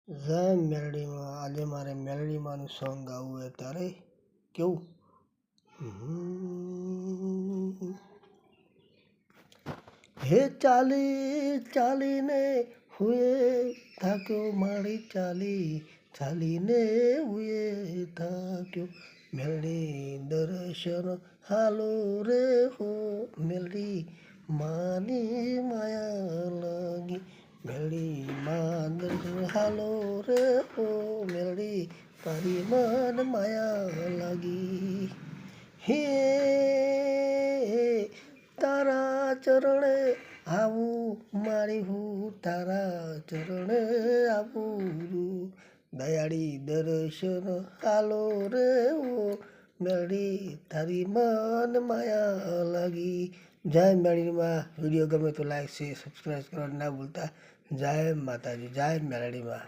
જય મેલડીમાં. આજે મારે મેલડીમાંનું સોંગ ગાવું હોય ત્યારે કેવું હે ચાલીને હુએ થાક્યો મારી ચાલીને હુએ થાક્યો મેલડી દર્શન હાલો રે હો મેલડી માની માયા લાગી મેલડી માં દર્શન હાલો રે હો મેલડી તારી મન માયા લાગી હે તારા ચરણે આવું મારી હું તારા ચરણે આવું દયાળી દર્શન હાલો રે ઓ મેલડી તારી મન માયા લાગી. જય મેલડીમાં. વિડીયો ગમે તો લાઈક શેર સબસ્ક્રાઈબ કરવાનું ના ભૂલતા. જય માતાજી. જય મેલડીમાં.